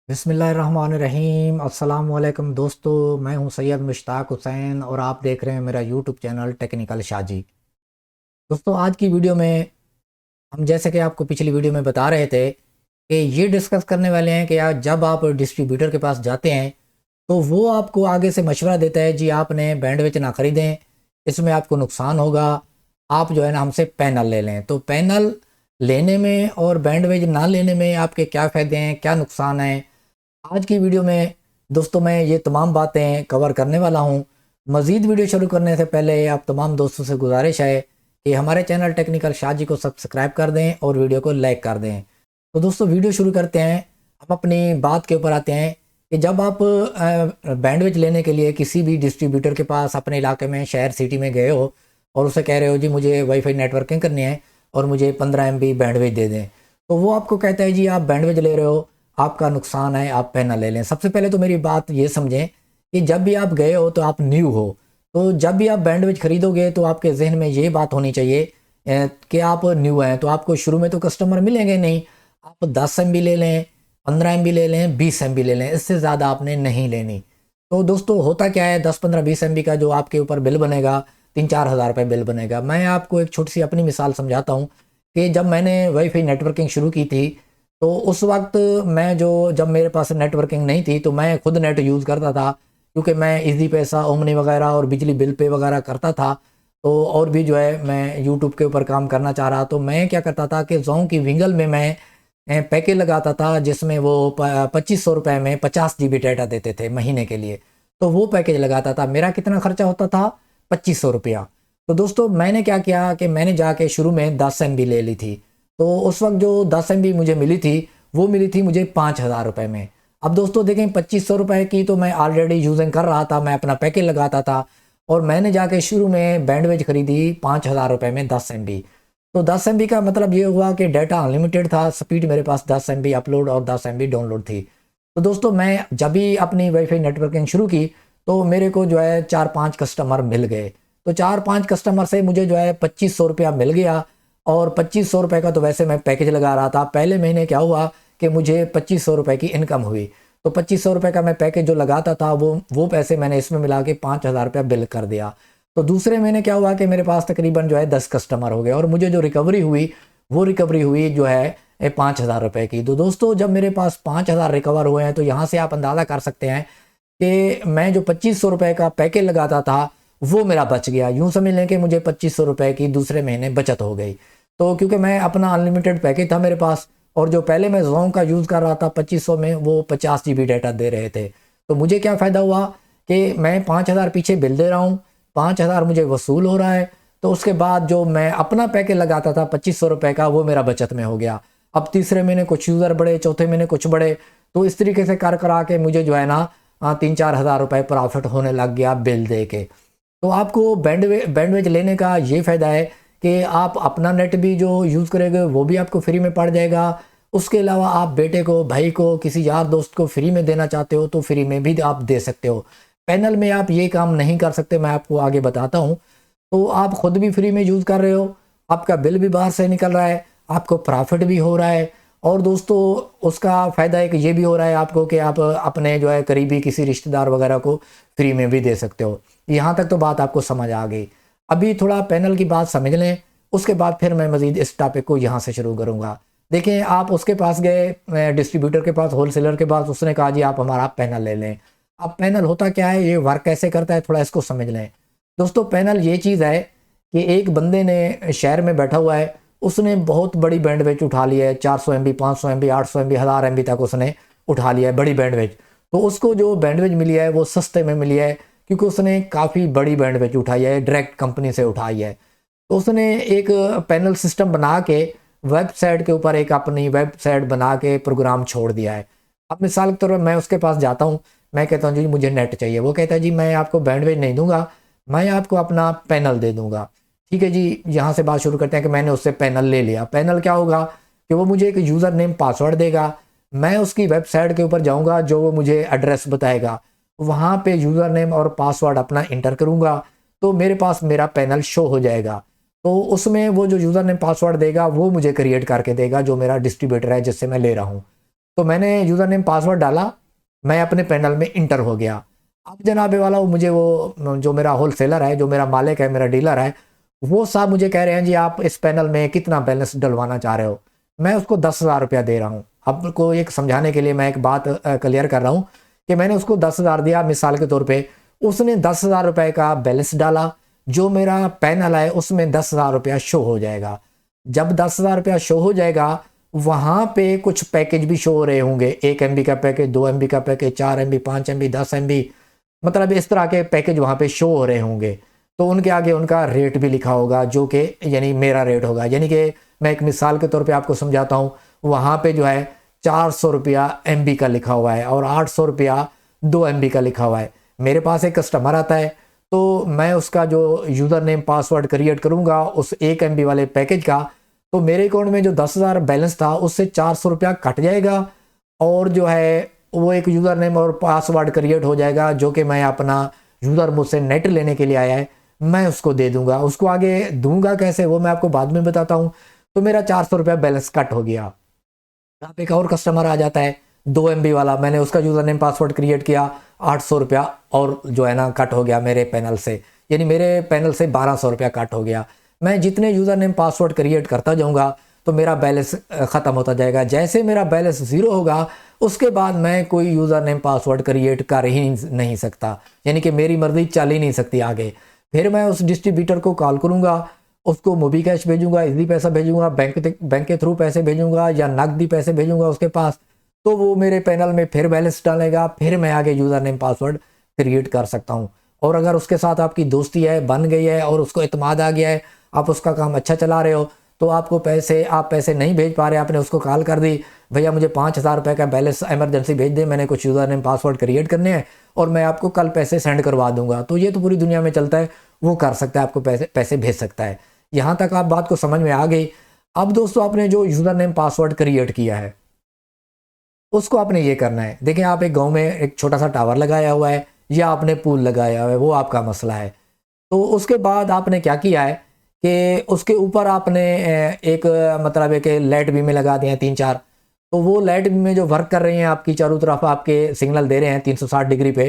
बिस्मिल्लाहिर्रहमानिर्रहीम अस्सलाम वालेकुम दोस्तों। मैं हूं सैयद मुश्ताक हुसैन और आप देख रहे हैं मेरा यूट्यूब चैनल टेक्निकल शाजी। दोस्तों, आज की वीडियो में हम जैसे कि आपको पिछली वीडियो में बता रहे थे कि ये डिस्कस करने वाले हैं कि यार जब आप डिस्ट्रीब्यूटर के पास जाते हैं तो वो आपको आगे से मशवरा देता है जी आपने बैंडविड्थ ना ख़रीदें, इसमें आपको नुकसान होगा, आप जो है ना हमसे पैनल ले लें। तो पैनल लेने में और बैंडविड्थ ना लेने में आपके क्या फ़ायदे हैं, क्या नुकसान हैं, आज की वीडियो में दोस्तों मैं ये तमाम बातें कवर करने वाला हूँ। मज़ीद वीडियो शुरू करने से पहले आप तमाम दोस्तों से गुजारिश है कि हमारे चैनल टेक्निकल शाजी को सब्सक्राइब कर दें और वीडियो को लाइक कर दें। तो दोस्तों वीडियो शुरू करते हैं। हम अपनी बात के ऊपर आते हैं कि जब आप बैंडविड्थ लेने के लिए किसी भी डिस्ट्रीब्यूटर के पास अपने इलाके में शहर सिटी में गए हो और उसे कह रहे हो जी मुझे वाईफाई नेटवर्किंग करनी है और मुझे 15 MB बैंडविड्थ दे दें, तो वो आपको कहता है जी आप बैंडविड्थ ले रहे हो, आपका नुकसान है, आप पैनल ले लें। सबसे पहले तो मेरी बात ये समझें कि जब भी आप गए हो तो आप न्यू हो, तो जब भी आप बैंडविड्थ खरीदोगे तो आपके जहन में ये बात होनी चाहिए कि आप न्यू हैं, तो आपको शुरू में तो कस्टमर मिलेंगे नहीं। आप 10 MB ले लें, 15 MB ले लें, 20 MB ले लें, इससे ज़्यादा आपने नहीं लेनी। तो दोस्तों होता क्या है, 10, 15, 20 MB का जो आपके ऊपर बिल बनेगा 3-4 हज़ार रुपये बिल बनेगा। मैं आपको एक छोटी सी अपनी मिसाल समझाता हूँ कि जब मैंने वाईफाई नेटवर्किंग शुरू की थी तो उस वक्त मैं जो जब मेरे पास नेटवर्किंग नहीं थी तो मैं खुद नेट यूज़ करता था, क्योंकि मैं इजी पैसा, ओमनी वगैरह और बिजली बिल पे वगैरह करता था। तो और भी जो है मैं यूट्यूब के ऊपर काम करना चाह रहा, तो मैं क्या करता था कि जों की विंगल में मैं पैकेज लगाता था जिसमें वो 2500 रुपये में 50 GB डाटा देते थे महीने के लिए। तो वो पैकेज लगाता था, मेरा कितना खर्चा होता था, 2500 रुपया। तो दोस्तों मैंने क्या किया कि मैंने जाके शुरू में 10 MB ले ली थी। तो उस वक्त जो 10 MB मुझे मिली थी वो मिली थी मुझे 5,000 रुपये में। अब दोस्तों देखें, 2500 रुपये की तो मैं ऑलरेडी यूजिंग कर रहा था, मैं अपना पैकेज लगाता था और मैंने जाके शुरू में बैंडविड्थ खरीदी 5,000 रुपये में 10 MB। तो 10 MB का मतलब ये हुआ कि डाटा अनलिमिटेड था, स्पीड मेरे पास 10 MB अपलोड और 10 MB डाउनलोड थी। तो दोस्तों मैं जब भी अपनी वाईफाई नेटवर्किंग शुरू की तो मेरे को जो है 4-5 कस्टमर मिल गए। तो 4-5 कस्टमर से मुझे जो है 2500 रुपया मिल गया। और 2500 रुपये का तो वैसे मैं पैकेज लगा रहा था। पहले महीने क्या हुआ कि मुझे 2500 रुपये की इनकम हुई। तो 2500 रुपये का मैं पैकेज जो लगाता था वो पैसे मैंने इसमें मिला के 5,000 रुपया बिल कर दिया। तो दूसरे महीने क्या हुआ कि मेरे पास तकरीबन जो है 10 कस्टमर हो गए और मुझे जो रिकवरी हुई वो रिकवरी हुई जो है 5,000 रुपये की। तो दोस्तों जब मेरे पास 5,000 रिकवर हुए हैं तो यहाँ से आप अंदाज़ा कर सकते हैं कि मैं जो 2500 रुपये का पैकेज लगाता था वो मेरा बच गया। यूँ समझ लें कि मुझे 2500 रुपये की दूसरे महीने बचत हो गई। तो क्योंकि मैं अपना अनलिमिटेड पैकेज था मेरे पास और जो पहले मैं जों का यूज़ कर रहा था 2500 में, वो 50 GB डाटा दे रहे थे। तो मुझे क्या फ़ायदा हुआ कि मैं 5,000 पीछे बिल दे रहा हूँ, 5,000 मुझे वसूल हो रहा है। तो उसके बाद जो मैं अपना पैकेज लगाता था 2500 रुपये का वो मेरा बचत में हो गया। अब तीसरे महीने कुछ यूज़र बढ़े, चौथे महीने कुछ बढ़े, तो इस तरीके से कर करा के मुझे जो है ना 3-4 हज़ार रुपये प्रॉफिट होने लग गया बिल दे के। तो आपको बैंडविड्थ लेने का ये फ़ायदा है कि आप अपना नेट भी जो यूज़ करेंगे वो भी आपको फ्री में पड़ जाएगा। उसके अलावा आप बेटे को, भाई को, किसी यार दोस्त को फ्री में देना चाहते हो तो फ्री में भी आप दे सकते हो। पैनल में आप ये काम नहीं कर सकते, मैं आपको आगे बताता हूँ। तो आप खुद भी फ्री में यूज़ कर रहे हो, आपका बिल भी बाहर से निकल रहा है, आपको प्रॉफिट भी हो रहा है और दोस्तों उसका फ़ायदा एक ये भी हो रहा है आपको कि आप अपने जो है करीबी किसी रिश्तेदार वगैरह को फ्री में भी दे सकते हो। यहाँ तक तो बात आपको समझ आ गई। अभी थोड़ा पैनल की बात समझ लें, उसके बाद फिर मैं मज़ीद इस टॉपिक को यहाँ से शुरू करूँगा। देखें, आप उसके पास गए डिस्ट्रीब्यूटर के पास, होलसेलर के पास, उसने कहा जी आप हमारा पैनल ले लें। अब पैनल होता क्या है, ये वर्क कैसे करता है, थोड़ा इसको समझ लें। दोस्तों पैनल ये चीज़ है कि एक बंदे ने शहर में बैठा हुआ है, उसने बहुत बड़ी बैंडविड्थ उठा ली है, 400 MB, 500 MB, 800 MB, 1000 MB तक उसने उठा लिया है बड़ी बैंडविड्थ। तो उसको जो बैंडविड्थ मिली है वो सस्ते में मिली है क्योंकि उसने काफ़ी बड़ी बैंडविड्थ उठाई है, डायरेक्ट कंपनी से उठाई है। तो उसने एक पैनल सिस्टम बना के वेबसाइट के ऊपर एक अपनी वेबसाइट बना के प्रोग्राम छोड़ दिया है। अब मिसाल के तौर पर मैं उसके पास जाता हूँ, मैं कहता हूँ जी मुझे नेट चाहिए, वो कहता है जी मैं आपको बैंडविड्थ नहीं दूंगा, मैं आपको अपना पैनल दे दूंगा। ठीक है जी, यहाँ से बात शुरू करते हैं कि मैंने उससे पैनल ले लिया। पैनल क्या होगा कि वो मुझे एक यूज़र नेम पासवर्ड देगा, मैं उसकी वेबसाइट के ऊपर जाऊँगा, जो वो मुझे एड्रेस बताएगा, वहाँ पे यूज़र नेम और पासवर्ड अपना इंटर करूँगा तो मेरे पास मेरा पैनल शो हो जाएगा। तो उसमें वो जो यूज़र नेम पासवर्ड देगा वो मुझे क्रिएट करके देगा जो मेरा डिस्ट्रीब्यूटर है जिससे मैं ले रहा हूँ। तो मैंने यूज़र नेम पासवर्ड डाला, मैं अपने पैनल में इंटर हो गया। अब जनाबे वाला मुझे वो जो मेरा होलसेलर है, जो मेरा मालिक है, मेरा डीलर है, वो साहब मुझे कह रहे हैं जी आप इस पैनल में कितना बैलेंस डलवाना चाह रहे हो। मैं उसको 10,000 रुपया दे रहा हूँ। आपको एक समझाने के लिए मैं एक बात क्लियर कर रहा हूँ कि मैंने उसको 10,000 दिया मिसाल के तौर पे, उसने 10,000 रुपये का बैलेंस डाला, जो मेरा पैनल है उसमें 10,000 रुपया शो हो जाएगा। जब 10,000 रुपया शो हो जाएगा, वहाँ पे कुछ पैकेज भी शो हो रहे होंगे, 1 MB का पैकेज, 2 MB का पैकेज, 4 MB, 5 MB, 10 MB, मतलब इस तरह के पैकेज वहाँ पे शो हो रहे होंगे। तो उनके आगे उनका रेट भी लिखा होगा, जो कि यानी मेरा रेट होगा। यानी कि मैं एक मिसाल के तौर पे आपको समझाता हूँ, वहाँ पे जो है 400 रुपया MB का लिखा हुआ है और 800 रुपया 2 MB का लिखा हुआ है। मेरे पास एक कस्टमर आता है, तो मैं उसका जो यूज़र नेम पासवर्ड क्रिएट करूँगा उस 1 MB वाले पैकेज का, तो मेरे अकाउंट में जो 10,000 बैलेंस था उससे 400 रुपया कट जाएगा और जो है वो एक यूज़र नेम और पासवर्ड क्रिएट हो जाएगा, जो कि मैं अपना यूज़र मुझसे नेट लेने के लिए आया है, मैं उसको दे दूंगा। उसको आगे दूंगा कैसे वो मैं आपको बाद में बताता हूँ। तो मेरा 400 रुपया बैलेंस कट हो गया। आप एक और कस्टमर आ जाता है 2 MB वाला, मैंने उसका यूज़र नेम पासवर्ड क्रिएट किया, 800 रुपया और जो है ना कट हो गया मेरे पैनल से, यानी मेरे पैनल से 1200 रुपया कट हो गया। मैं जितने यूज़र नेम पासवर्ड क्रिएट करता जाऊँगा तो मेरा बैलेंस ख़त्म होता जाएगा। जैसे मेरा बैलेंस ज़ीरो होगा उसके बाद मैं कोई यूज़र नेम पासवर्ड क्रिएट कर ही नहीं सकता, यानी कि मेरी मर्ज़ी चल ही नहीं सकती आगे। फिर मैं उस डिस्ट्रीब्यूटर को कॉल करूँगा, उसको मोबी कैश भेजूँगा, इजी पैसा भेजूँगा, बैंक के थ्रू पैसे भेजूँगा या नकदी पैसे भेजूँगा उसके पास, तो वो मेरे पैनल में फिर बैलेंस डालेगा, फिर मैं आगे यूज़र नेम पासवर्ड क्रिएट कर सकता हूँ। और अगर उसके साथ आपकी दोस्ती है, बन गई है और उसको एतमाद आ गया है, आप उसका काम अच्छा चला रहे हो, तो आपको आप पैसे नहीं भेज पा रहे, आपने उसको कॉल कर दी, भैया मुझे 5,000 रुपये का बैलेंस इमरजेंसी भेज दे, मैंने कुछ यूज़र नेम पासवर्ड क्रिएट करने हैं और मैं आपको कल पैसे सेंड करवा दूंगा। तो ये तो पूरी दुनिया में चलता है, वो कर सकता है, आपको पैसे भेज सकता है। यहाँ तक आप बात को समझ में आ गई। अब दोस्तों आपने जो यूज़र नेम पासवर्ड क्रिएट किया है उसको आपने ये करना है। देखिए आप एक गाँव में एक छोटा सा टावर लगाया हुआ है या आपने पुल लगाया हुआ है, वो आपका मसला है। तो उसके बाद आपने क्या किया है कि उसके ऊपर आपने एक मतलब एक लाइट बीमें लगा दी हैं 3-4, तो वो लाइट बीमें जो वर्क कर रही हैं आपकी चारों तरफ आपके सिग्नल दे रहे हैं 360 डिग्री पे।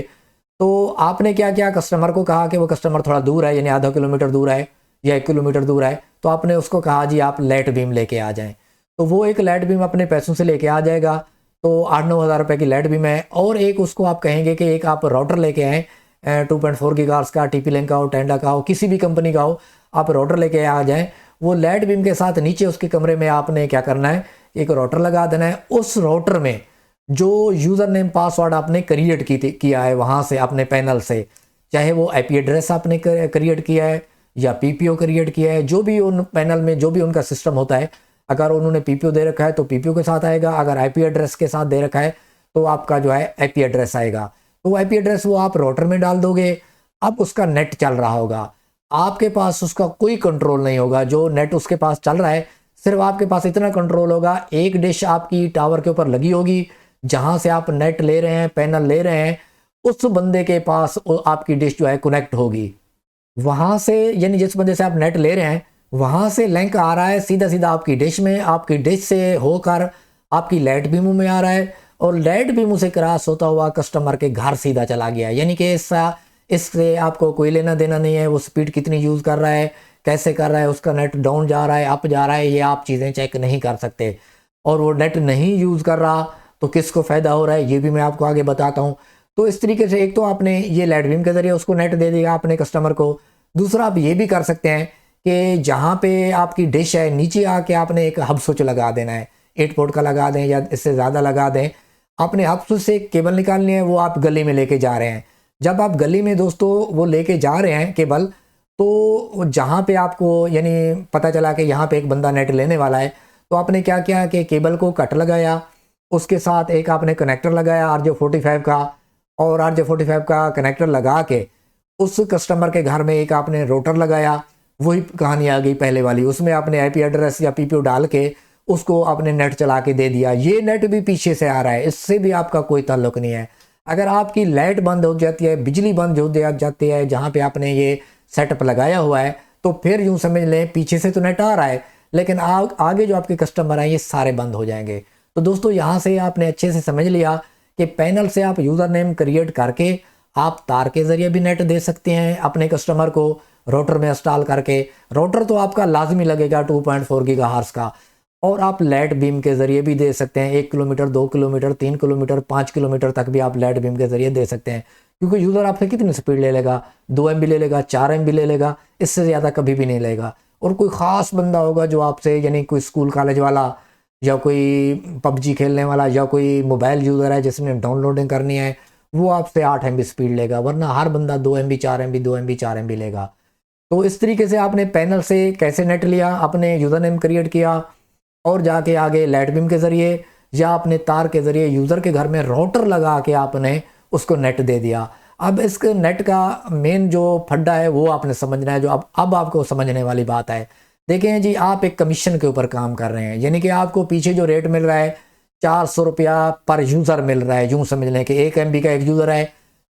तो आपने क्या किया, कस्टमर को कहा कि वो कस्टमर थोड़ा दूर है, यानी आधा किलोमीटर दूर है या 1 किलोमीटर दूर है, तो आपने उसको कहा जी आप लाइट बीम लेके आ जाएँ। तो वो एक लाइट बीम अपने पैसों से लेके आ जाएगा, तो 8-9 हज़ार रुपये की लाइट बीम है। और एक उसको आप कहेंगे कि एक आप राउटर लेके आएँ 2.4 गीगाहर्ट्ज़ का, TP लिंक का हो, टेंडा का हो, किसी भी कंपनी का हो, आप राउटर लेके आ जाएं। वो लाइट बीम के साथ नीचे उसके कमरे में आपने क्या करना है, एक राउटर लगा देना है। उस राउटर में जो यूज़र नेम पासवर्ड आपने क्रिएट किया है वहाँ से अपने पैनल से, चाहे वो IP एड्रेस आपने क्रिएट किया है या PPO क्रिएट किया है, जो भी उन पैनल में जो भी उनका सिस्टम होता है, अगर उन्होंने PPO दे रखा है तो PPO के साथ आएगा, अगर IP एड्रेस के साथ दे रखा है तो आपका जो है IP एड्रेस आएगा। तो IP एड्रेस वो आप राउटर में डाल दोगे। अब उसका नेट चल रहा होगा, आपके पास उसका कोई कंट्रोल नहीं होगा। जो नेट उसके पास चल रहा है, सिर्फ आपके पास इतना कंट्रोल होगा, एक डिश आपकी टावर के ऊपर लगी होगी, जहां से आप नेट ले रहे हैं, पैनल ले रहे हैं, उस बंदे के पास आपकी डिश जो है कनेक्ट होगी। वहां से यानी जिस बंदे से आप नेट ले रहे हैं वहां से लिंक आ रहा है सीधा सीधा आपकी डिश में, आपकी डिश से होकर आपकी लाइट बीमों में आ रहा है और लाइट बीमों से क्रॉस होता हुआ कस्टमर के घर सीधा चला गया। यानी कि इससे आपको कोई लेना देना नहीं है, वो स्पीड कितनी यूज़ कर रहा है, कैसे कर रहा है, उसका नेट डाउन जा रहा है, अप जा रहा है, ये आप चीज़ें चेक नहीं कर सकते। और वो नेट नहीं यूज़ कर रहा तो किसको फ़ायदा हो रहा है ये भी मैं आपको आगे बताता हूँ। तो इस तरीके से एक तो आपने ये लाइट बीम के ज़रिए उसको नेट दे दिया अपने कस्टमर को। दूसरा आप ये भी कर सकते हैं कि जहाँ पे आपकी डिश है नीचे आके आपने एक हब स्विच लगा देना है, 8 पोर्ट का लगा दें या इससे ज़्यादा लगा दें। आपने हब स्विच से केबल निकालनी है, वो आप गली में लेके जा रहे हैं। जब आप गली में दोस्तों वो लेके जा रहे हैं केबल, तो जहाँ पे आपको यानी पता चला कि यहाँ पे एक बंदा नेट लेने वाला है, तो आपने क्या किया कि केबल को कट लगाया, उसके साथ एक आपने कनेक्टर लगाया RJ45 का, और RJ45 का कनेक्टर लगा के उस कस्टमर के घर में एक आपने राउटर लगाया। वही कहानी आ गई पहले वाली, उसमें आपने IP एड्रेस या PPO डाल के उसको आपने नेट चला के दे दिया। ये नेट भी पीछे से आ रहा है, इससे भी आपका कोई ताल्लुक नहीं है। अगर आपकी लाइट बंद हो जाती है, बिजली बंद हो जाती है जहाँ पे आपने ये सेटअप लगाया हुआ है, तो फिर यूँ समझ लें पीछे से तो नेट आ रहा है, लेकिन आगे जो आपके कस्टमर हैं ये सारे बंद हो जाएंगे। तो दोस्तों यहाँ से आपने अच्छे से समझ लिया कि पैनल से आप यूज़र नेम क्रिएट करके आप तार के ज़रिए भी नेट दे सकते हैं अपने कस्टमर को, राउटर में इंस्टॉल करके। राउटर तो आपका लाजमी लगेगा 2.4 गीगाहर्ट्ज़ का, और आप लाइट बीम के ज़रिए भी दे सकते हैं। 1 किलोमीटर, 2 किलोमीटर, 3 किलोमीटर, 5 किलोमीटर तक भी आप लाइट बीम के ज़रिए दे सकते हैं, क्योंकि यूज़र आपसे कितनी स्पीड ले लेगा, 2 MB ले लेगा, 4 MB ले लेगा, इससे ज़्यादा कभी भी नहीं लेगा। और कोई ख़ास बंदा होगा जो आपसे, यानी कोई स्कूल कॉलेज वाला, या कोई PUBG खेलने वाला, या कोई मोबाइल यूज़र है जिसने डाउनलोडिंग करनी है, वो आपसे 8 MB स्पीड लेगा, वरना हर बंदा 2 MB, 4 MB, 2 MB, 4 MB लेगा। तो इस तरीके से आपने पैनल से कैसे नेट लिया, अपने यूज़र नेम क्रिएट किया, और जाके आगे लाइट बीम के ज़रिए या अपने तार के ज़रिए यूज़र के घर में राउटर लगा के आपने उसको नेट दे दिया। अब इसके नेट का मेन जो फड्डा है वो आपने समझना है, जो अब आपको समझने वाली बात है। देखें जी, आप एक कमीशन के ऊपर काम कर रहे हैं, यानी कि आपको पीछे जो रेट मिल रहा है 400 रुपया पर यूज़र मिल रहा है। यूँ समझ लें कि 1 MB का एक यूज़र है,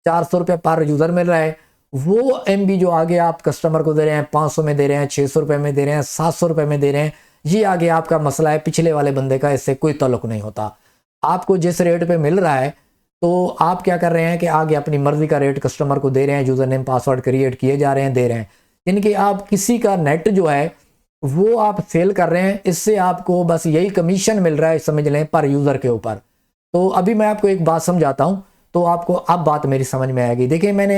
400 रुपया पर यूज़र मिल रहा है। वो MB जो आगे आप कस्टमर को दे रहे हैं, 500 में दे रहे हैं, 600 रुपये में दे रहे हैं, 700 रुपये में दे रहे हैं, ये आगे आपका मसला है। पिछले वाले बंदे का इससे कोई ताल्लुक नहीं होता। आपको जिस रेट पे मिल रहा है, तो आप क्या कर रहे हैं कि आगे अपनी मर्ज़ी का रेट कस्टमर को दे रहे हैं, यूज़र नेम पासवर्ड क्रिएट किए जा रहे हैं, दे रहे हैं। यानी कि आप किसी का नेट जो है वो आप सेल कर रहे हैं, इससे आपको बस यही कमीशन मिल रहा है, समझ लें, पर यूज़र के ऊपर। तो अभी मैं आपको एक बात समझाता हूँ, तो आपको अब बात मेरी समझ में आएगी। देखिए, मैंने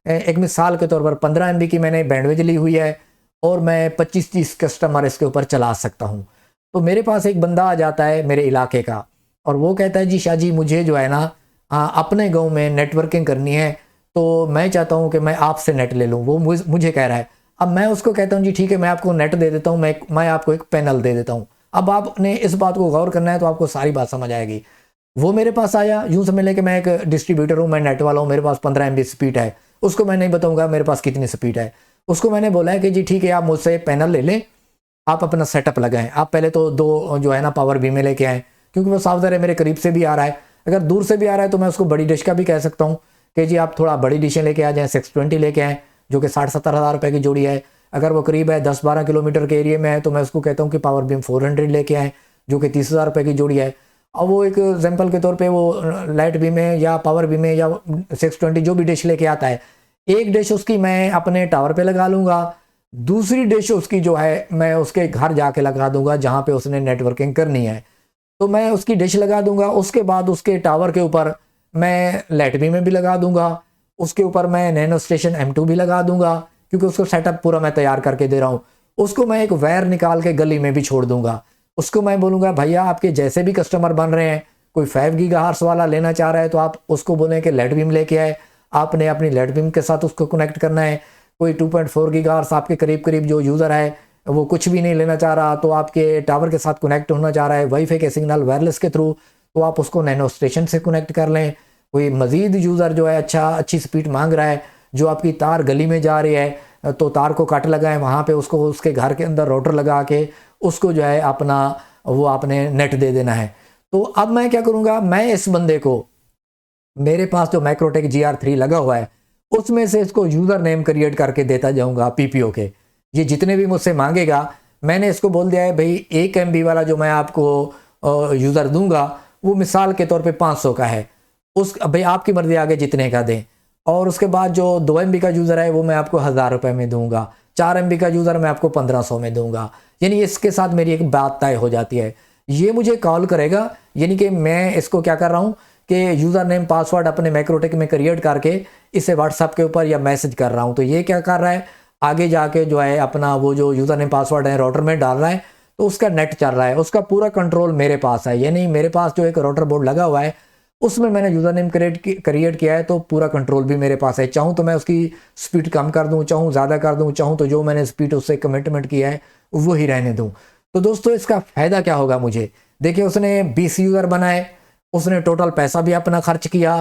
एक मिसाल के तौर पर 15 MB की मैंने बैंडविड्थ ली हुई है, और मैं 25-30 कस्टमर इसके ऊपर चला सकता हूँ। तो मेरे पास एक बंदा आ जाता है मेरे इलाके का, और वो कहता है जी शाह जी, मुझे जो है ना अपने गांव में नेटवर्किंग करनी है, तो मैं चाहता हूँ कि मैं आपसे नेट ले लूँ। वो मुझे कह रहा है। अब मैं उसको कहता हूँ जी ठीक है, मैं आपको नेट दे देता हूँ, मैं आपको एक पैनल दे देता हूँ। अब आपने इस बात को गौर करना है, तो आपको सारी बात समझ आएगी। वो मेरे पास आया, यूँ समझ लें कि मैं एक डिस्ट्रीब्यूटर हूँ, मैं नेट वाला हूँ, मेरे पास 15 MB स्पीड है। उसको मैं नहीं बताऊँगा मेरे पास कितनी स्पीड है। उसको मैंने बोला है कि जी ठीक है, आप मुझसे पैनल ले लें, आप अपना सेटअप लगाएं। आप पहले तो 2 जो है ना पावर बीम में लेके आएँ, क्योंकि वो साफ ज़ाहिर है मेरे करीब से भी आ रहा है। अगर दूर से भी आ रहा है तो मैं उसको बड़ी डिश का भी कह सकता हूँ कि जी आप थोड़ा बड़ी डिशें लेके आ जाएँ, 620 लेके आएँ, जो कि 60-70 हज़ार रुपये की जोड़ी है। अगर वो करीब है 10-12 किलोमीटर के एरिया में है, तो मैं उसको कहता हूँ कि पावर बीम 400 लेके आएँ, जो कि 30,000 रुपये की जोड़ी है। अब वो एक एग्जाम्पल के तौर पे वो लाइट बीम में या पावर बीम में या 620 जो भी डिश लेके आता है, एक डिश उसकी मैं अपने टावर पे लगा लूँगा, दूसरी डिश उसकी जो है मैं उसके घर जाके लगा दूंगा जहाँ पे उसने नेटवर्किंग करनी है। तो मैं उसकी डिश लगा दूंगा, उसके बाद उसके टावर के ऊपर मैं लाइट बीम में भी लगा दूंगा, उसके ऊपर मैं नैनो स्टेशन M2 भी लगा दूंगा, क्योंकि उसको सेटअप पूरा मैं तैयार करके दे रहा हूँ। उसको मैं एक वायर निकाल के गली में भी छोड़ दूंगा। उसको मैं बोलूँगा भैया आपके जैसे भी कस्टमर बन रहे हैं, कोई 5 गीगाहर्ट्ज़ वाला लेना चाह रहा है तो आप उसको बोलें कि लाइट बीम लेके आए, आपने अपनी लाइट बीम के साथ उसको कनेक्ट करना है। कोई 2.4 गीगाहर्ट्ज़ आपके करीब करीब जो यूज़र है वो कुछ भी नहीं लेना चाह रहा, तो आपके टावर के साथ कनेक्ट होना चाह रहा है वाईफाई के सिग्नल वायरलेस के थ्रू, तो आप उसको नैनो स्टेशन से कनेक्ट कर लें। कोई मज़ीद यूज़र जो है अच्छी स्पीड मांग रहा है, जो आपकी तार गली में जा रही है, तो तार को कट लगाएं, वहाँ पे उसको उसके घर के अंदर राउटर लगा के उसको जो है अपना वो आपने नेट दे देना है। तो अब मैं क्या करूँगा, मैं इस बंदे को मेरे पास जो माइक्रोटेक GR3 लगा हुआ है उसमें से इसको यूज़र नेम क्रिएट करके देता जाऊँगा PPO के। ये जितने भी मुझसे मांगेगा, मैंने इसको बोल दिया है भाई 1 MB वाला जो मैं आपको यूज़र दूंगा वो मिसाल के तौर पे 500 का है, उस भाई आपकी मर्ज़ी आगे जितने का दें। और उसके बाद जो 2 MB का यूज़र है वो मैं आपको 1000 रुपये में दूंगा, 4 MB का यूज़र मैं आपको 1500 में दूंगा। यानी इसके साथ मेरी एक बात तय हो जाती है। ये मुझे कॉल करेगा, यानी कि मैं इसको क्या कर रहा हूँ कि यूज़र नेम पासवर्ड अपने माइक्रोटेक में क्रिएट करके इसे व्हाट्सएप के ऊपर या मैसेज कर रहा हूँ। तो ये क्या कर रहा है, आगे जाके जो है अपना वो जो यूज़र नेम पासवर्ड है राउटर में डाल रहा है, तो उसका नेट चल रहा है, उसका पूरा कंट्रोल मेरे पास है। यानी मेरे पास जो एक राउटर बोर्ड लगा हुआ है उसमें मैंने यूज़र नेम क्रिएट किया है, तो पूरा कंट्रोल भी मेरे पास है। चाहूँ तो मैं उसकी स्पीड कम कर दूँ, चाहूँ ज़्यादा कर दूँ, चाहूँ तो जो मैंने स्पीड उससे कमिटमेंट किया है वही रहने दूँ। तो दोस्तों इसका फ़ायदा क्या होगा मुझे, देखिए उसने 20 यूज़र बनाए, उसने टोटल पैसा भी अपना खर्च किया,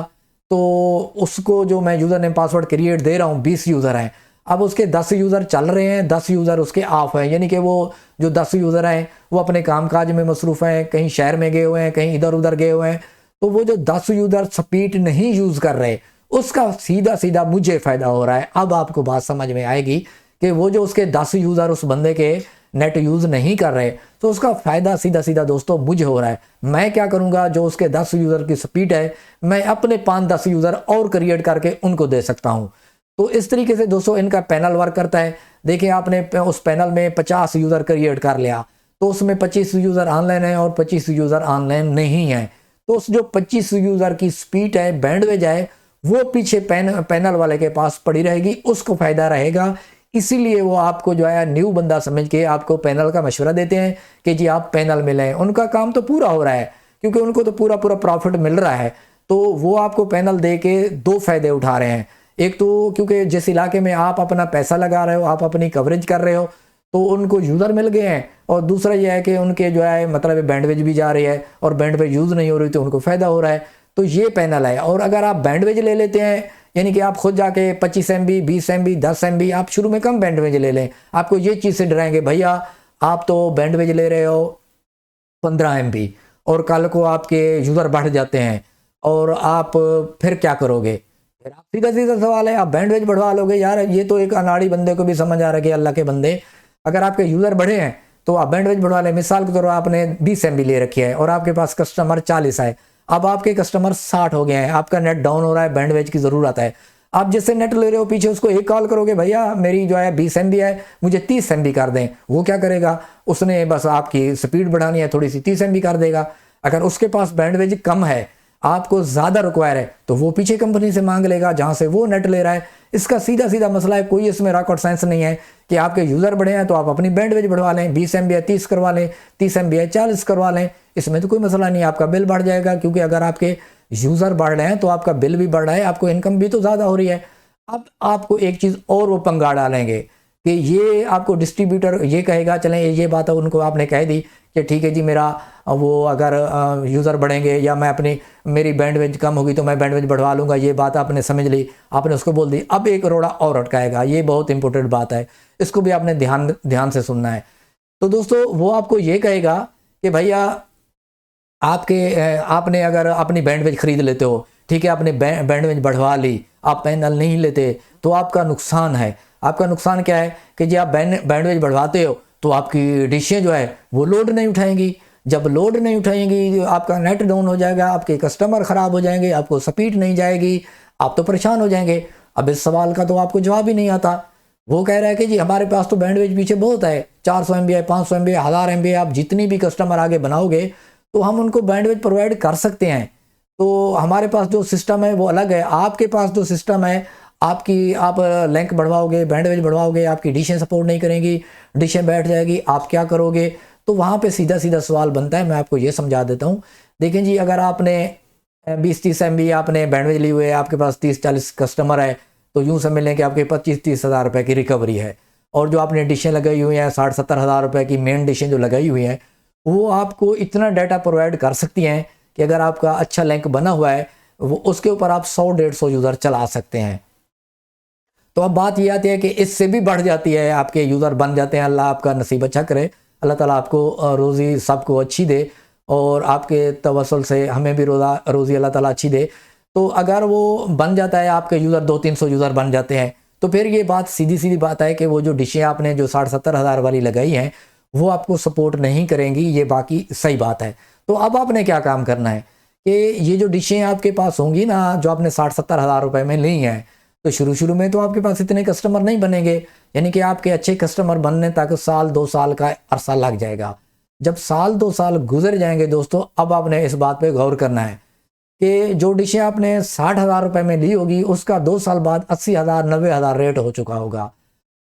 तो उसको जो मैं यूज़र नेम पासवर्ड क्रिएट दे रहा हूँ 20 यूज़र हैं, अब उसके 10 यूज़र चल रहे हैं, 10 यूज़र उसके ऑफ हैं। यानी कि वो जो 10 यूज़र हैं वो अपने कामकाज में मसरूफ़ हैं, कहीं शहर में गए हुए हैं, कहीं इधर उधर गए हुए हैं। तो वो जो 10 यूज़र स्पीड नहीं यूज़ कर रहे, उसका सीधा सीधा मुझे फ़ायदा हो रहा है। अब आपको बात समझ में आएगी कि वो जो उसके 10 यूज़र उस बंदे के नेट यूज़ नहीं कर रहे, तो उसका फ़ायदा सीधा सीधा दोस्तों मुझे हो रहा है। मैं क्या करूँगा, जो उसके 10 यूज़र की स्पीड है, मैं अपने 5-10 यूज़र और क्रिएट करके उनको दे सकता हूँ। तो इस तरीके से दोस्तों इनका पैनल वर्क करता है। देखिए आपने उस पैनल में 50 यूज़र क्रिएट कर लिया, तो उसमें 25 यूज़र ऑनलाइन है और 25 यूज़र ऑनलाइन नहीं है। तो उस जो 25 यूज़र की स्पीड है, बैंडविड्थ है, वो पीछे पैनल वाले के पास पड़ी रहेगी, उसको फ़ायदा रहेगा। इसीलिए वो आपको जो है न्यू बंदा समझ के आपको पैनल का मशवरा देते हैं कि जी आप पैनल में लें। उनका काम तो पूरा हो रहा है, क्योंकि उनको तो पूरा प्रॉफिट मिल रहा है। तो वो आपको पैनल दे के 2 फ़ायदे उठा रहे हैं। एक तो क्योंकि जिस इलाके में आप अपना पैसा लगा रहे हो, आप अपनी कवरेज कर रहे हो, तो उनको यूज़र मिल गए हैं। और दूसरा यह है कि उनके जो है मतलब बैंडविड्थ भी जा रही है और बैंडविड्थ यूज़ नहीं हो रही, तो उनको फ़ायदा हो रहा है। तो ये पैनल है। और अगर आप बैंडविड्थ ले लेते हैं, यानी कि आप खुद जाके 25 MB, 20 MB, 10 MB, आप शुरू में कम बैंडविड्थ ले लें, आपको ये चीज़ से डराएंगे, भैया आप तो बैंडविड्थ ले रहे हो 15 MB और कल को आपके यूज़र बढ़ जाते हैं और आप फिर क्या करोगे? फिर आप सीधा सीधा सवाल है, आप बैंडविड्थ बढ़वा लोगे। यार ये तो एक अनाड़ी बंदे को भी समझ आ रहा है कि अल्लाह के बंदे, अगर आपके यूज़र बढ़े हैं तो आप बैंडविड्थ बढ़वा लें। मिसाल के तौर पर आपने 20 MB ले रखी है और आपके पास कस्टमर 40 है, अब आपके कस्टमर 60 हो गए हैं, आपका नेट डाउन हो रहा है, बैंडविड्थ की ज़रूरत है। आप जिससे नेट ले रहे हो पीछे उसको एक कॉल करोगे, भैया मेरी जो है 20 MB है, मुझे 30 MB कर दें। वो क्या करेगा, उसने बस आपकी स्पीड बढ़ानी है थोड़ी सी, 30 MB कर देगा। अगर उसके पास बैंडविड्थ कम है, आपको ज़्यादा रिक्वायर है, तो वो पीछे कंपनी से मांग लेगा जहाँ से वो नेट ले रहा है। इसका सीधा सीधा मसला है, कोई इसमें रॉकेट साइंस नहीं है कि आपके यूज़र बढ़े हैं तो आप अपनी बैंडविड्थ बढ़वा लें। 20 MB है 30 करवा लें, 30 MB है 40 करवा लें, इसमें तो कोई मसला नहीं है। आपका बिल बढ़ जाएगा, क्योंकि अगर आपके यूज़र बढ़ रहे हैं तो आपका बिल भी बढ़ रहा है, आपको इनकम भी तो ज़्यादा हो रही है। अब आपको एक चीज़ और वो पंगा डालेंगे कि ये आपको डिस्ट्रीब्यूटर ये कहेगा, चलें ये बात उनको आपने कह दी कि ठीक है जी, मेरा वो अगर यूज़र बढ़ेंगे या मेरी बैंडविड्थ कम होगी तो मैं बैंडविड्थ बढ़वा लूँगा, ये बात आपने समझ ली, आपने उसको बोल दी। अब एक रोड़ा और अटकाएगा, ये बहुत इंपॉर्टेंट बात है, इसको भी आपने ध्यान से सुनना है। तो दोस्तों वो आपको ये कहेगा कि भैया आपने अगर अपनी बैंडविड्थ खरीद लेते हो, ठीक है, आपने बैंडविड्थ बढ़वा ली, आप पैनल नहीं लेते, तो आपका नुकसान है। आपका नुकसान क्या है कि जी आप बैंडविड्थ बढ़वाते हो तो आपकी डिशें जो है वो लोड नहीं उठाएंगी। जब लोड नहीं उठाएंगी आपका नेट डाउन हो जाएगा, आपके कस्टमर ख़राब हो जाएंगे, आपको स्पीड नहीं जाएगी, आप तो परेशान हो जाएंगे। अब इस सवाल का तो आपको जवाब ही नहीं आता। वो कह रहा है कि जी हमारे पास तो बैंडविड्थ पीछे बहुत है, 400 MB है, 500 MB है, 1000 MB है, आप जितनी भी कस्टमर आगे बनाओगे तो हम उनको बैंडविड्थ प्रोवाइड कर सकते हैं। तो हमारे पास जो सिस्टम है वो अलग है, आपके पास जो सिस्टम है आप लिंक बढ़वाओगे, बैंडविड्थ बढ़वाओगे, आपकी डिशें सपोर्ट नहीं करेंगी, डिशें बैठ जाएगी, आप क्या करोगे? तो वहाँ पे सीधा सीधा सवाल बनता है। मैं आपको ये समझा देता हूँ। देखें जी, अगर आपने 20-30 MB आपने बैंडविड्थ ली हुई है, आपके पास 30-40 कस्टमर है, तो यूँ समझ लें कि आपके 25-30 हज़ार रुपये की रिकवरी है। और जो आपने डिशें लगाई हुई हैं 60-70 हज़ार रुपये की मेन डिशें जो लगाई हुई हैं, वो आपको इतना डाटा प्रोवाइड कर सकती हैं कि अगर आपका अच्छा लिंक बना हुआ है वो उसके ऊपर आप 100-150 यूज़र चला सकते हैं। तो अब बात ये आती है कि इससे भी बढ़ जाती है, आपके यूज़र बन जाते हैं। अल्लाह आपका नसीब अच्छा करे, अल्लाह ताला आपको रोज़ी सबको अच्छी दे और आपके तवस्सुल से हमें भी रोज़ी अल्लाह ताला अच्छी दे। तो अगर वो बन जाता है, आपके यूज़र 200-300 यूज़र बन जाते हैं, तो फिर ये बात सीधी बात है कि वो जो डिशें आपने जो 60-70 हज़ार वाली लगाई हैं वो आपको सपोर्ट नहीं करेंगी, ये बाकी सही बात है। तो अब आपने क्या काम करना है कि ये जो डिशें आपके पास होंगी ना, जो आपने 60-70 हज़ार रुपये में ली हैं, तो शुरू में तो आपके पास इतने कस्टमर नहीं बनेंगे, यानी कि आपके अच्छे कस्टमर बनने तक 1-2 साल का अरसा लग जाएगा। जब 1-2 साल गुजर जाएंगे दोस्तों, अब आपने इस बात पे गौर करना है कि जो डिशें आपने 60 हज़ार रुपये में ली होगी उसका 2 साल बाद 80 हज़ार 90 हज़ार रेट हो चुका होगा।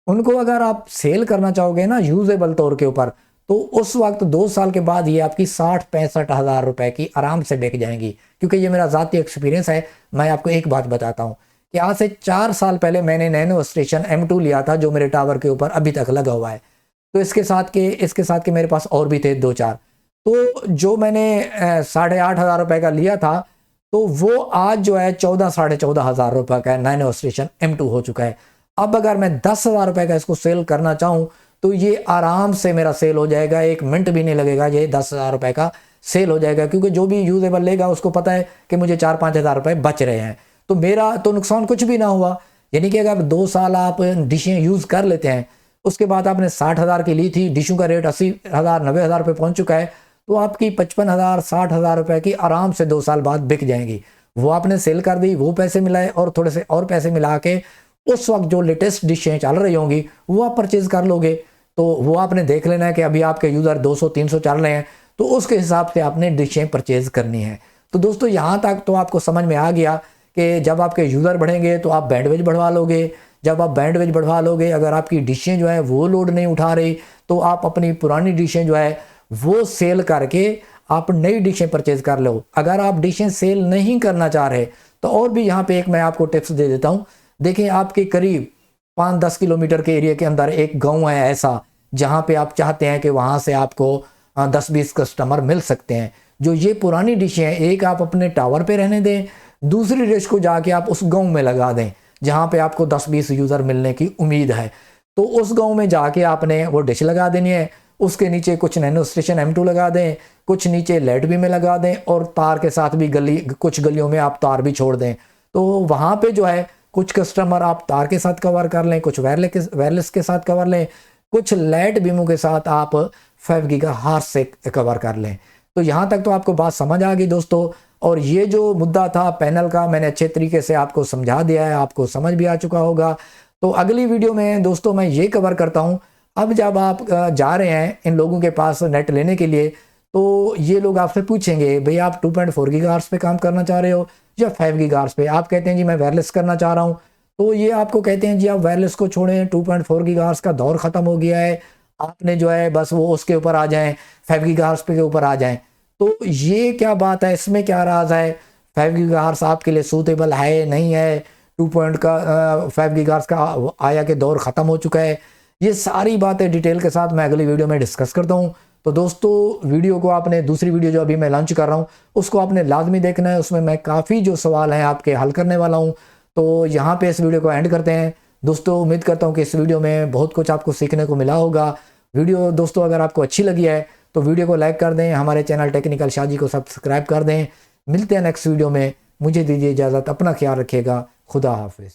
उनको अगर आप सेल करना चाहोगे ना यूजेबल तौर के ऊपर, तो उस वक्त 2 साल के बाद ये आपकी 60-65 हज़ार रुपये की आराम से बिक जाएंगी। क्योंकि ये मेरा ज़ाती एक्सपीरियंस है। मैं आपको एक बात बताता हूँ कि आज से 4 साल पहले मैंने नैनो स्टेशन M2 लिया था, जो मेरे टावर के ऊपर अभी तक लगा हुआ है। तो इसके साथ के मेरे पास और भी थे 2-4। तो जो मैंने 8,500 हज़ार रुपये का लिया था, तो वो आज जो है 14-14.5 हज़ार रुपये का नैनो स्टेशन M2 हो चुका है। अब अगर मैं 10 हज़ार रुपये का इसको सेल करना चाहूँ तो ये आराम से मेरा सेल हो जाएगा, 1 मिनट भी नहीं लगेगा, ये 10 हज़ार रुपये का सेल हो जाएगा। क्योंकि जो भी यूजेबल लेगा उसको पता है कि मुझे 4-5 हज़ार रुपये बच रहे हैं, तो मेरा तो नुकसान कुछ भी ना हुआ। यानी कि अगर 2 साल आप डिशें यूज़ कर लेते हैं उसके बाद आपने 60,000 की ली थी, डिशों का रेट 80,000 90,000 पे पहुंच चुका है, तो आपकी 55,000 60,000 रुपए की आराम से 2 साल बाद बिक जाएंगी। वो आपने सेल कर दी, वो पैसे मिलाए और थोड़े से और पैसे मिला के उस वक्त जो लेटेस्ट डिशें चल रही होंगी वो आप परचेज कर लोगे। तो वो आपने देख लेना है कि अभी आपके यूज़र 200-300 चल रहे हैं, तो उसके हिसाब से आपने डिशें परचेज करनी है। तो दोस्तों यहाँ तक तो आपको समझ में आ गया कि जब आपके यूज़र बढ़ेंगे तो आप बैंडविड्थ बढ़वा लोगे। जब आप बैंडविड्थ बढ़वा लोगे, अगर आपकी डिशें जो है वो लोड नहीं उठा रही, तो आप अपनी पुरानी डिशें जो है वो सेल करके आप नई डिशें परचेज कर लो। अगर आप डिशें सेल नहीं करना चाह रहे तो और भी यहाँ पे एक मैं आपको टिप्स दे देता हूँ। देखिए, आपके करीब 5-10 किलोमीटर के एरिया के अंदर एक गांव है ऐसा, जहाँ पे आप चाहते हैं कि वहाँ से आपको 10-20 कस्टमर मिल सकते हैं। जो ये पुरानी डिशें हैं, एक आप अपने टावर पे रहने दें, दूसरी डिश को जाके आप उस गांव में लगा दें जहाँ पे आपको 10-20 यूज़र मिलने की उम्मीद है। तो उस गांव में जाके आपने वो डिश लगा देनी है, उसके नीचे कुछ नैनो स्टेशन M2 लगा दें, कुछ नीचे लेड भी में लगा दें और तार के साथ भी कुछ गलियों में आप तार भी छोड़ दें। तो वहाँ पे जो है कुछ कस्टमर आप तार के साथ कवर कर लें, कुछ वायरलेस के साथ कवर लें, कुछ लाइट बीमों के साथ आप 5 गीगाहर्ट्ज़ से कवर कर लें। तो यहाँ तक तो आपको बात समझ आ गई दोस्तों। और ये जो मुद्दा था पैनल का, मैंने अच्छे तरीके से आपको समझा दिया है, आपको समझ भी आ चुका होगा। तो अगली वीडियो में दोस्तों मैं ये कवर करता हूँ, अब जब आप जा रहे हैं इन लोगों के पास नेट लेने के लिए, तो ये लोग आपसे पूछेंगे भाई आप 2.4 गीगाहर्ट्ज़ पे काम करना चाह रहे हो या 5 गीगाहर्ट्ज़ पे। आप कहते हैं जी मैं वायरलेस करना चाह रहा हूँ, तो ये आपको कहते हैं जी आप वायरलेस को छोड़ें, 2.4 गीगाहर्ट्ज़ का दौर ख़त्म हो गया है, आपने जो है बस वो उसके ऊपर आ जाएं, 5 गीगाहर्ट्ज़ पे के ऊपर आ जाएं। तो ये क्या बात है, इसमें क्या राज है? 5 गीगाहर्ट्ज़ आपके लिए सूटेबल है नहीं है? 5 गीगाहर्ट्ज़ का आया के दौर ख़त्म हो चुका है? ये सारी बातें डिटेल के साथ मैं अगली वीडियो में डिस्कस करता हूँ। तो दोस्तों वीडियो को आपने, दूसरी वीडियो जो अभी मैं लॉन्च कर रहा हूँ उसको आपने लाजमी देखना है, उसमें मैं काफ़ी जो सवाल हैं आपके हल करने वाला हूँ। तो यहाँ पे इस वीडियो को एंड करते हैं दोस्तों। उम्मीद करता हूँ कि इस वीडियो में बहुत कुछ आपको सीखने को मिला होगा। वीडियो दोस्तों अगर आपको अच्छी लगी है तो वीडियो को लाइक कर दें, हमारे चैनल टेक्निकल शाजी को सब्सक्राइब कर दें। मिलते हैं नेक्स्ट वीडियो में, मुझे दीजिए इजाज़त, अपना ख्याल रखिएगा, खुदा हाफिज़।